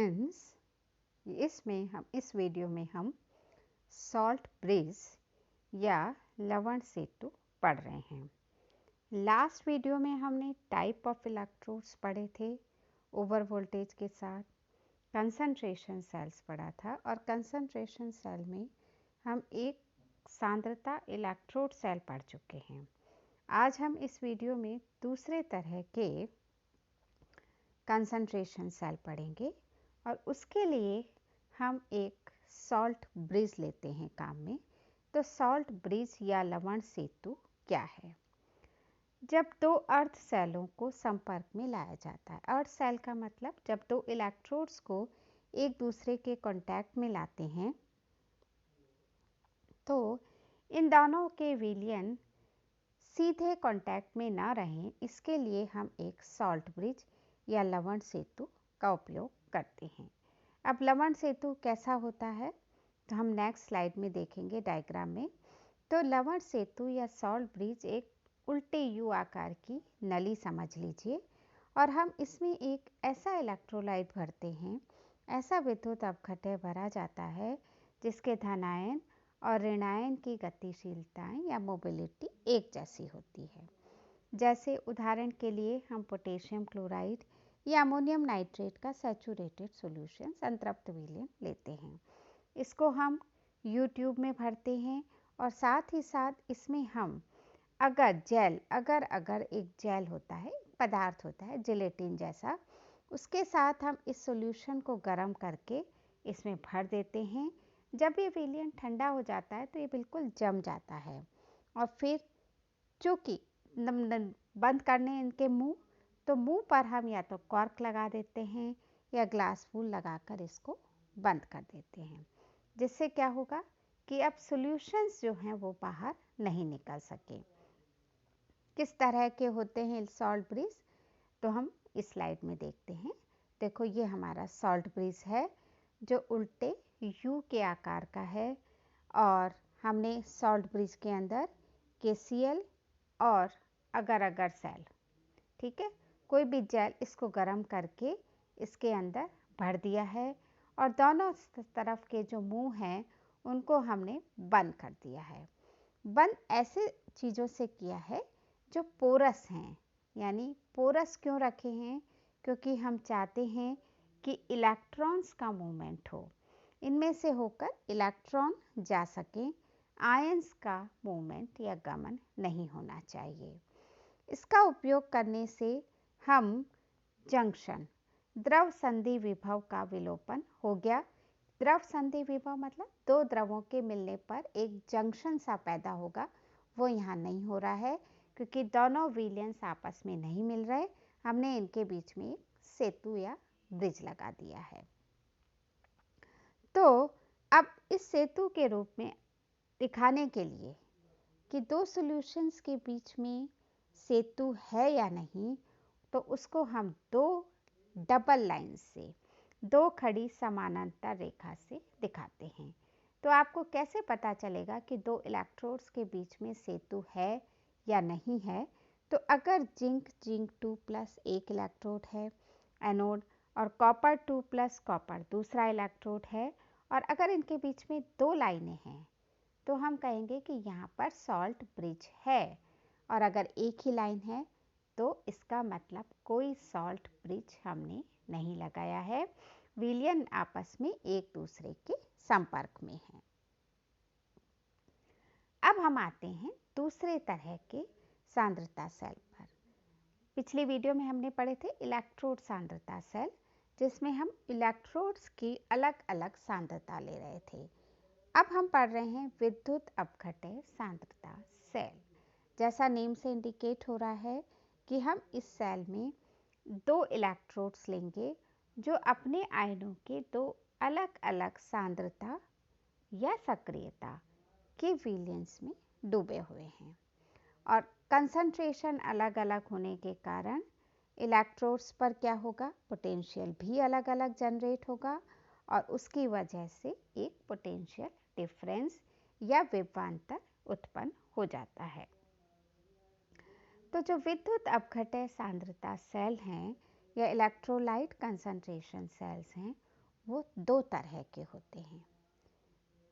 Friends, इस video में हम सॉल्ट ब्रिज या लवण सेतु पढ़ रहे हैं। लास्ट वीडियो में हमने टाइप ऑफ इलेक्ट्रोड्स पढ़े थे ओवर वोल्टेज के साथ, कंसंट्रेशन सेल्स पढ़ा था और कंसंट्रेशन सेल में हम एक सांद्रता इलेक्ट्रोड सेल पढ़ चुके हैं। आज हम इस वीडियो में दूसरे तरह के कंसंट्रेशन सेल पढ़ेंगे और उसके लिए हम एक सॉल्ट ब्रिज लेते हैं काम में। तो सॉल्ट ब्रिज या लवण सेतु क्या है? जब दो अर्ध सेलों को संपर्क में लाया जाता है। अर्ध सेल का मतलब जब दो इलेक्ट्रोड्स को एक दूसरे के कांटेक्ट में लाते हैं तो इन दोनों के विलयन सीधे कांटेक्ट में ना रहें, इसके लिए हम एक सॉल्ट ब्रिज या लवण सेतु का उपयोग करते हैं। अब लवण सेतु कैसा होता है तो हम नेक्स्ट स्लाइड में देखेंगे डायग्राम में। तो लवण सेतु या सॉल्ट ब्रिज एक उल्टे यू आकार की नली समझ लीजिए और हम इसमें एक ऐसा इलेक्ट्रोलाइट भरते हैं, ऐसा विद्युत अपघटय भरा जाता है जिसके धनायन और ऋणायन की गतिशीलताएं या मोबिलिटी एक जैसी होती है। जैसे उदाहरण के लिए हम पोटेशियम क्लोराइड या अमोनियम नाइट्रेट का सैचुरेटेड सॉल्यूशन संतृप्त विलयन लेते हैं। इसको हम यूट्यूब में भरते हैं और साथ ही साथ इसमें हम अगर एक जेल होता है, पदार्थ होता है जिलेटिन जैसा, उसके साथ हम इस सॉल्यूशन को गर्म करके इसमें भर देते हैं। जब ये विलयन ठंडा हो जाता है तो ये बिल्कुल जम जाता है और फिर चूँकि बंद करने इनके मुंह, तो मुंह पर हम या तो कॉर्क लगा देते हैं या ग्लास फूल लगाकर इसको बंद कर देते हैं, जिससे क्या होगा कि अब सॉल्यूशंस जो हैं वो बाहर नहीं निकल सके। किस तरह के होते हैं सॉल्ट ब्रिज तो हम इस स्लाइड में देखते हैं। देखो, ये हमारा सॉल्ट ब्रिज है जो उल्टे यू के आकार का है और हमने सॉल्ट ब्रिज के अंदर KCl और अगर सेल, ठीक है, कोई भी जेल, इसको गर्म करके इसके अंदर भर दिया है और दोनों तरफ के जो मुंह हैं उनको हमने बंद कर दिया है। बंद ऐसे चीज़ों से किया है जो पोरस हैं। यानी पोरस क्यों रखे हैं? क्योंकि हम चाहते हैं कि इलेक्ट्रॉन्स का मूवमेंट हो, इनमें से होकर इलेक्ट्रॉन जा सकें, आयंस का मूवमेंट या गमन नहीं होना चाहिए। इसका उपयोग करने से हम जंक्शन, द्रव संधि विभव का विलोपन हो गया। द्रव संधि विभव मतलब दो द्रवों के मिलने पर एक जंक्शन सा पैदा होगा, वो यहाँ नहीं हो रहा है क्योंकि दोनों विलयंस आपस में नहीं मिल रहे। हमने इनके बीच में एक सेतु या ब्रिज लगा दिया है। तो अब इस सेतु के रूप में दिखाने के लिए कि दो सॉल्यूशंस के बीच में सेतु है या नहीं, तो उसको हम दो डबल लाइन से, दो खड़ी समानांतर रेखा से दिखाते हैं। तो आपको कैसे पता चलेगा कि दो इलेक्ट्रोड्स के बीच में सेतु है या नहीं है? तो अगर जिंक 2+ एक इलेक्ट्रोड है एनोड और कॉपर 2+ कॉपर दूसरा इलेक्ट्रोड है और अगर इनके बीच में दो लाइनें हैं तो हम कहेंगे कि यहाँ पर सॉल्ट ब्रिज है। और अगर एक ही लाइन है तो इसका मतलब कोई सॉल्ट ब्रिज हमने नहीं लगाया है, विलयन आपस में एक दूसरे के संपर्क में है। अब हम आते हैं दूसरे तरह के सांद्रता सेल पर। पिछली वीडियो में हमने पढ़े थे इलेक्ट्रोड सांद्रता सेल, जिसमें हम इलेक्ट्रोड्स की अलग अलग सांद्रता ले रहे थे। अब हम पढ़ रहे हैं विद्युत अपघटय सांद्रता सेल। जैसा नेम से इंडिकेट हो रहा है कि हम इस सेल में दो इलेक्ट्रोड्स लेंगे जो अपने आयनों के दो अलग अलग सांद्रता या सक्रियता के विलयंस में डूबे हुए हैं और कंसंट्रेशन अलग अलग होने के कारण इलेक्ट्रोड्स पर क्या होगा, पोटेंशियल भी अलग अलग जनरेट होगा और उसकी वजह से एक पोटेंशियल डिफरेंस या विभवांतर उत्पन्न हो जाता है। तो जो विद्युत अपघटय सांद्रता सेल हैं या इलेक्ट्रोलाइट कंसंट्रेशन सेल्स हैं, वो दो तरह के होते हैं।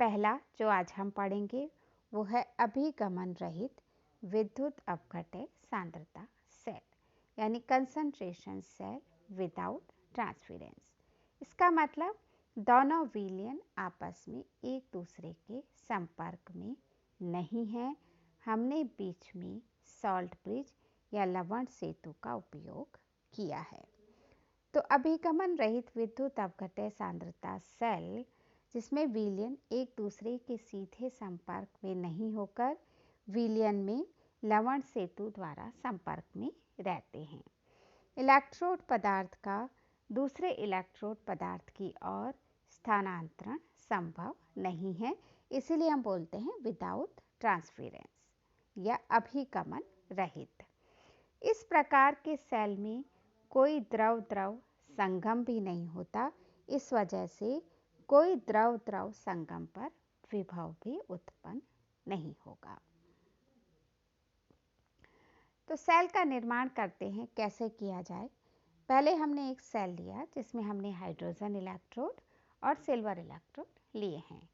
पहला जो आज हम पढ़ेंगे वो है अभिगमन रहित विद्युत अपघटय सांद्रता सेल, यानी कंसंट्रेशन सेल विदाउट ट्रांसफरेंस। इसका मतलब दोनों विलयन आपस में एक दूसरे के संपर्क में नहीं है। हमने बीच में सॉल्ट ब्रिज या लवण सेतु का उपयोग किया है। तो अभिगमन रहित विद्युत अपघटय सांद्रता सेल, जिसमें विलयन एक दूसरे के सीधे संपर्क में नहीं होकर विलयन में लवण सेतु द्वारा संपर्क में रहते हैं। इलेक्ट्रोड पदार्थ का दूसरे इलेक्ट्रोड पदार्थ की ओर स्थानांतरण संभव नहीं है, इसीलिए हम बोलते हैं विदाउट ट्रांसफरेंस या अभिगमन रहित। इस प्रकार के सेल में कोई द्रव-द्रव संगम भी नहीं होता, इस वजह से कोई द्रव-द्रव संगम पर विभव भी उत्पन्न नहीं होगा। तो सेल का निर्माण करते हैं, कैसे किया जाए। पहले हमने एक सेल लिया जिसमें हमने हाइड्रोजन इलेक्ट्रोड और सिल्वर इलेक्ट्रोड लिए हैं।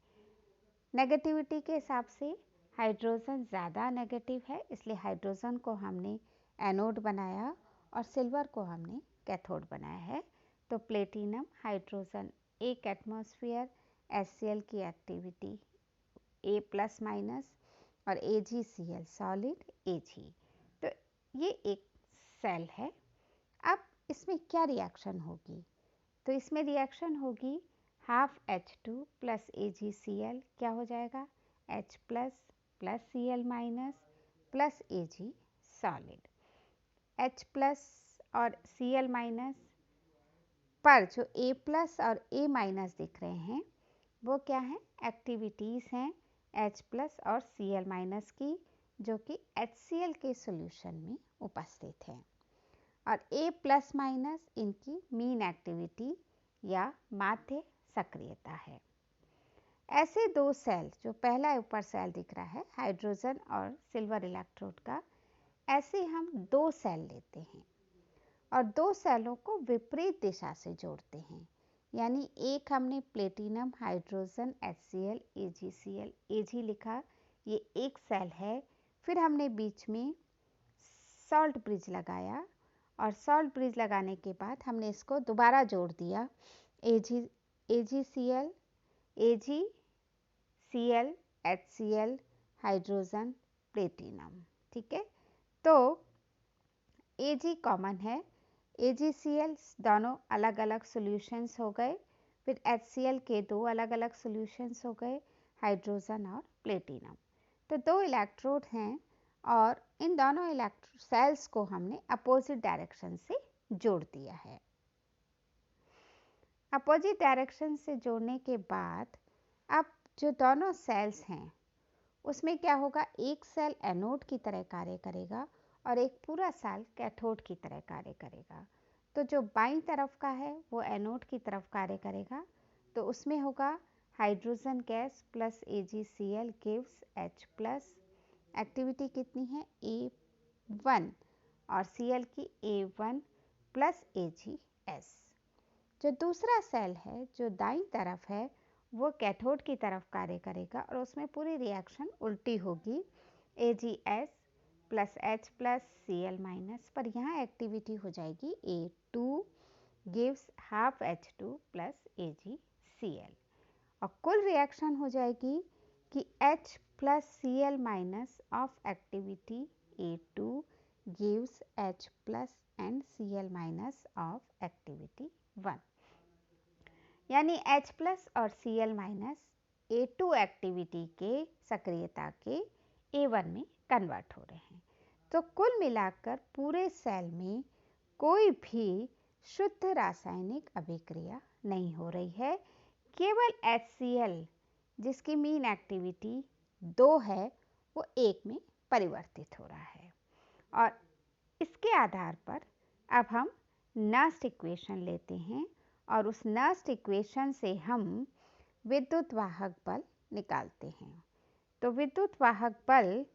नेगेटिविटी के हिसाब से हाइड्रोजन ज़्यादा नेगेटिव है, इसलिए हाइड्रोजन को हमने एनोड बनाया और सिल्वर को हमने कैथोड बनाया है। तो प्लेटिनम हाइड्रोजन एक एटमॉस्फेयर, HCl की एक्टिविटी A+- और AgCl सॉलिड Ag। तो ये एक सेल है। अब इसमें क्या रिएक्शन होगी? तो इसमें रिएक्शन होगी हाफ H2 प्लस AgCl क्या हो जाएगा? H plus Cl minus plus Ag solid. H plus और Cl माइनस पर जो A प्लस और A माइनस दिख रहे हैं वो क्या हैं? एक्टिविटीज़ हैं H प्लस और Cl माइनस की, जो कि HCl के सॉल्यूशन में उपस्थित है। और A प्लस माइनस इनकी मीन एक्टिविटी या माध्य सक्रियता है। ऐसे दो सेल, जो पहला ऊपर सेल दिख रहा है हाइड्रोजन और सिल्वर इलेक्ट्रोड का, ऐसे हम दो सेल लेते हैं और दो सेलों को विपरीत दिशा से जोड़ते हैं। यानी एक हमने platinum hydrogen HCl AgCl Ag लिखा, ये एक सेल है। फिर हमने बीच में सॉल्ट ब्रिज लगाया और सॉल्ट ब्रिज लगाने के बाद हमने इसको दोबारा जोड़ दिया, AgCl AgCl HCl hydrogen platinum. ठीक है, तो Ag कॉमन है, AgCl दोनों अलग अलग सॉल्यूशंस हो गए, फिर HCl के दो अलग अलग सॉल्यूशंस हो गए, हाइड्रोजन और प्लेटिनम। तो दो इलेक्ट्रोड हैं और इन दोनों इलेक्ट्रोड सेल्स को हमने अपोजिट डायरेक्शन से जोड़ दिया है। अपोजिट डायरेक्शन से जोड़ने के बाद अब जो दोनों सेल्स हैं उसमें क्या होगा? एक सेल एनोड की तरह कार्य करेगा और एक पूरा सेल कैथोड की तरह कार्य करेगा। तो जो बाईं तरफ का है वो एनोड की तरफ कार्य करेगा, तो उसमें होगा hydrogen gas plus AgCl gives H plus. Activity कितनी है? A1 और Cl की A1 प्लस AgS। जो दूसरा सेल है जो दाईं तरफ है वो कैथोड की तरफ कार्य करेगा और उसमें पूरी रिएक्शन उल्टी होगी, AgS plus H plus Cl minus, पर यहाँ एक्टिविटी हो जाएगी A2 gives half H2 plus AgCl और कुल रिएक्शन हो जाएगी कि H plus Cl minus of activity A2 gives H plus and Cl minus of activity 1, यानी H प्लस और Cl माइनस A2 एक्टिविटी के सक्रियता के A1 में कन्वर्ट हो रहे हैं। तो कुल मिलाकर पूरे सेल में कोई भी शुद्ध रासायनिक अभिक्रिया नहीं हो रही है, केवल HCl जिसकी मीन एक्टिविटी 2 है वो 1 में परिवर्तित हो रहा है। और इसके आधार पर अब हम नस्ट इक्वेशन लेते हैं और उस नस्ट इक्वेशन से हम विद्युत वाहक बल निकालते हैं। तो विद्युत वाहक बल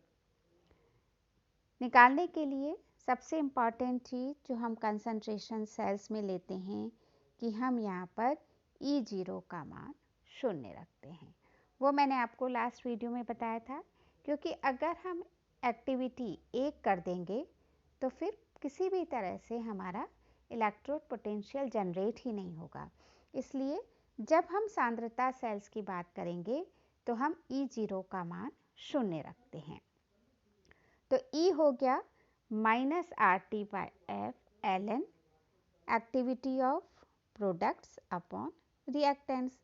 निकालने के लिए सबसे इम्पॉर्टेंट चीज़ जो हम कंसंट्रेशन सेल्स में लेते हैं कि हम यहाँ पर E0 का मान 0 रखते हैं। वो मैंने आपको लास्ट वीडियो में बताया था, क्योंकि अगर हम एक्टिविटी 1 कर देंगे तो फिर किसी भी तरह से हमारा इलेक्ट्रोड पोटेंशियल जनरेट ही नहीं होगा। इसलिए जब हम सांद्रता सेल्स की बात करेंगे तो हम E0 का मान 0 रखते हैं। तो E हो गया -RT/F ln activity of products upon reactants.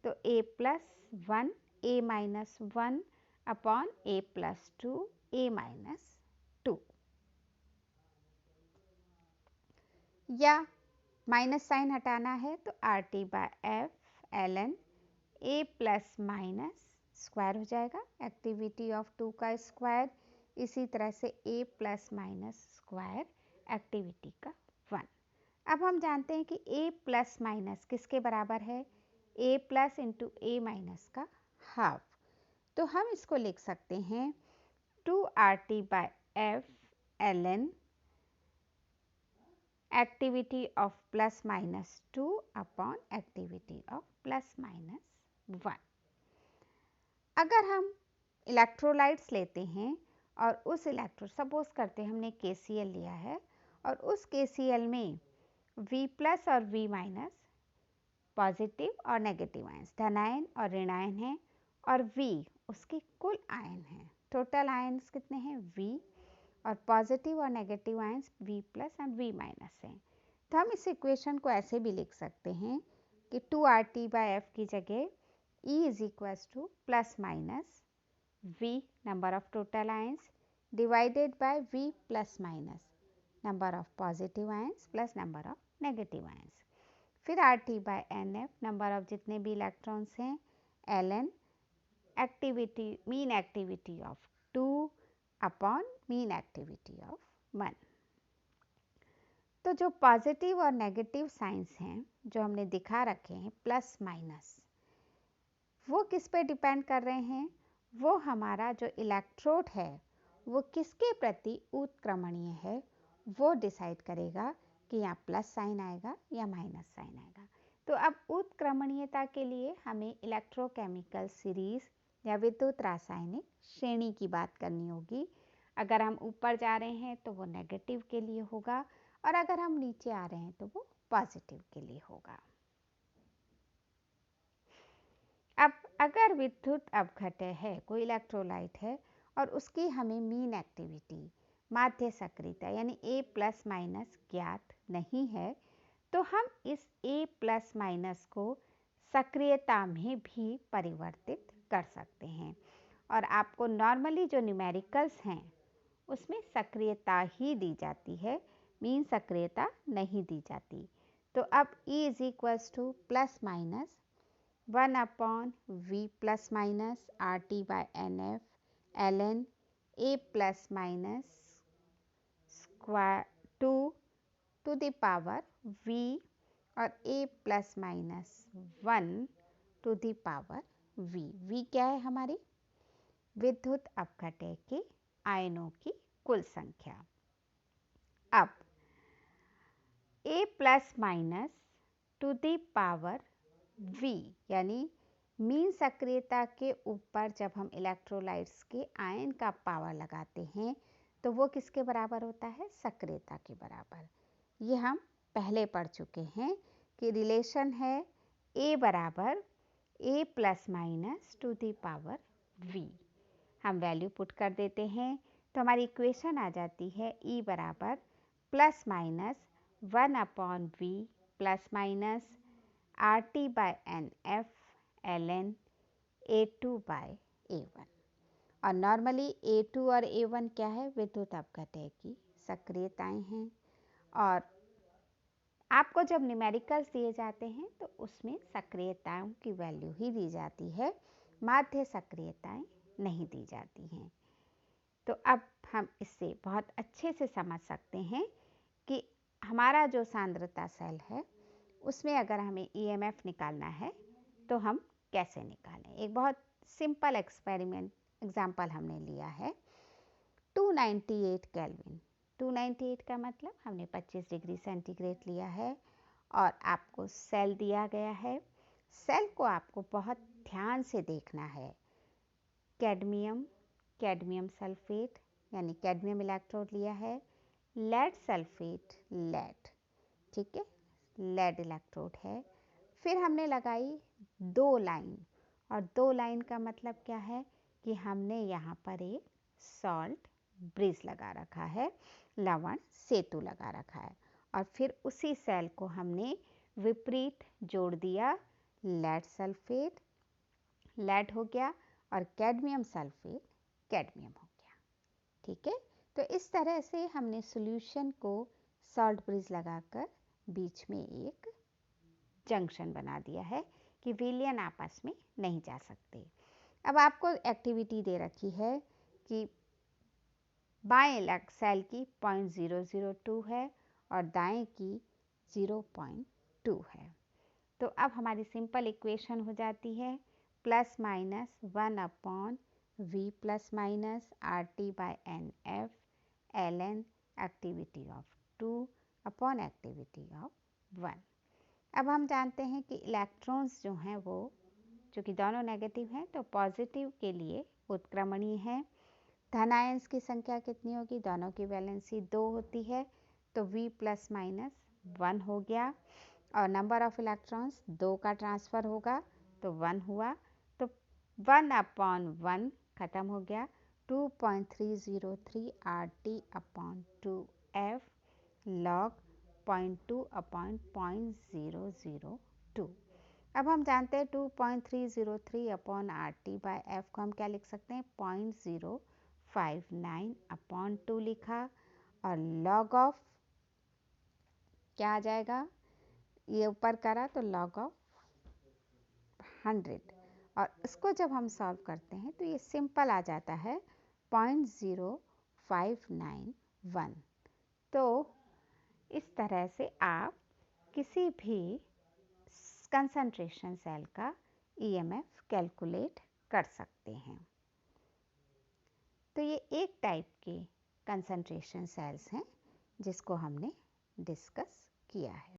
तो A+1 A-1 upon A+2 A-2, या माइनस साइन हटाना है तो RT/F ln A plus minus square हो जाएगा, एक्टिविटी ऑफ 2 का स्क्वायर, इसी तरह से A plus minus square activity का 1। अब हम जानते हैं कि A प्लस माइनस किसके बराबर है? A plus into A minus का हाफ। तो हम इसको लिख सकते हैं 2RT/F ln activity of plus minus 2 upon activity of plus minus 1। अगर हम इलेक्ट्रोलाइट्स लेते हैं और उस सपोज करते हैं हमने KCl लिया है और उस KCl में V प्लस और V माइनस पॉजिटिव और नेगेटिव आयंस, धनायन और ऋणायन हैं, और V उसके कुल आयन हैं। टोटल आयंस कितने हैं? V, और पॉजिटिव और नेगेटिव आयंस V प्लस और V माइनस हैं। तो हम इस इक्वेशन को ऐसे भी लिख सकते हैं कि 2RT/F की जगह E is equals to plus minus V number of total ions divided by V plus minus number of positive ions plus number of negative ions. फिर RT/NF नंबर ऑफ जितने भी इलेक्ट्रॉन्स हैं ln activity mean activity of 2 upon mean activity of 1। तो जो positive और negative science हैं जो हमने दिखा रखे हैं प्लस माइनस, वो किस पे डिपेंड कर रहे हैं? वो हमारा जो इलेक्ट्रोड है वो किसके प्रति उत्क्रमणीय है वो डिसाइड करेगा कि यहाँ प्लस साइन आएगा या माइनस साइन आएगा। तो अब उत्क्रमणीयता के लिए हमें इलेक्ट्रोकेमिकल सीरीज या विद्युत रासायनिक श्रेणी की बात करनी होगी। अगर हम ऊपर जा रहे हैं तो वो नेगेटिव के लिए होगा, और अगर हम नीचे आ रहे हैं तो वो पॉजिटिव के लिए होगा। अब अगर विद्युत अपघट्य है, कोई इलेक्ट्रोलाइट है और उसकी हमें मीन एक्टिविटी माध्य सक्रियता यानी A प्लस माइनस ज्ञात नहीं है, तो हम इस A प्लस माइनस को सक्रियता में भी परिवर्तित कर सकते हैं। और आपको नॉर्मली जो न्यूमेरिकल्स हैं उसमें सक्रियता ही दी जाती है, मीन सक्रियता नहीं दी जाती। तो अब E is equals to plus minus 1 upon V plus minus RT/NF ln A plus minus square 2 to the power V और A plus minus 1 to the power V। V क्या है? हमारी विद्युत अपघट्य के आयनों की कुल संख्या। अब A plus minus two the power V यानी मीन सक्रियता के ऊपर जब हम इलेक्ट्रोलाइट्स के आयन का पावर लगाते हैं तो वो किसके बराबर होता है? सक्रियता के बराबर। ये हम पहले पढ़ चुके हैं कि रिलेशन है A बराबर A plus minus two the power V। हम वैल्यू पुट कर देते हैं तो हमारी इक्वेशन आ जाती है E बराबर plus minus 1 upon V plus minus RT/NF ln A2/A1। और नॉर्मली A2 और A1 क्या है? विद्युत अपघट्य की सक्रियताएं हैं। और आपको जब न्यूमेरिकल्स दिए जाते हैं तो उसमें सक्रियताओं की वैल्यू ही दी जाती है, माध्य सक्रियताएं नहीं दी जाती हैं। तो अब हम इससे बहुत अच्छे से समझ सकते हैं कि हमारा जो सांद्रता सेल है उसमें अगर हमें EMF निकालना है तो हम कैसे निकालें। एक बहुत सिंपल एग्जाम्पल हमने लिया है 298 केल्विन। 298 का मतलब हमने 25 डिग्री सेंटीग्रेड लिया है और आपको सेल दिया गया है सेल को आपको बहुत ध्यान से देखना है। कैडमियम, कैडमियम सल्फेट यानी कैडमियम इलेक्ट्रोड लिया है। लेड सल्फेट, लेड, ठीक है, लेड इलेक्ट्रोड है। फिर हमने लगाई 2 लाइन, और 2 लाइन का मतलब क्या है कि हमने यहाँ पर एक सॉल्ट ब्रिज लगा रखा है, लवण सेतु लगा रखा है। और फिर उसी सेल को हमने विपरीत जोड़ दिया, लेड सल्फेट, लेड हो गया, और कैडमियम सल्फेट, कैडमियम हो गया। ठीक है, तो इस तरह से हमने सॉल्यूशन को सॉल्ट ब्रिज लगाकर बीच में एक जंक्शन बना दिया है कि विलयन आपस में नहीं जा सकते। अब आपको एक्टिविटी दे रखी है कि बाएं सेल की 0.002 है और दाएं की 0.2 है। तो अब हमारी सिंपल इक्वेशन हो जाती है +/1/V ±RT/NF ln activity of 2 upon activity of 1। अब हम जानते हैं कि इलेक्ट्रॉन्स जो हैं वो, चूँकि दोनों नेगेटिव हैं तो पॉजिटिव के लिए उत्क्रमणीय है। धन आयंस की संख्या कितनी होगी? दोनों की वैलेंसी 2 होती है, तो V ±1 हो गया, और नंबर ऑफ इलेक्ट्रॉन्स 2 का ट्रांसफ़र होगा तो 1 हुआ, तो 1/1 खत्म हो गया। 2.303 RT/2F log 0.2/002। अब हम जानते हैं 2.303/RT/F को हम क्या लिख सकते हैं? 0.059/2 लिखा, और लॉग ऑफ क्या आ जाएगा? ये ऊपर करा तो लॉग ऑफ 100, और इसको जब हम सॉल्व करते हैं तो ये सिंपल आ जाता है 0.0591। तो इस तरह से आप किसी भी कंसंट्रेशन सेल का ईएमएफ कैलकुलेट कर सकते हैं। तो ये एक टाइप के कंसंट्रेशन सेल्स हैं जिसको हमने डिस्कस किया है।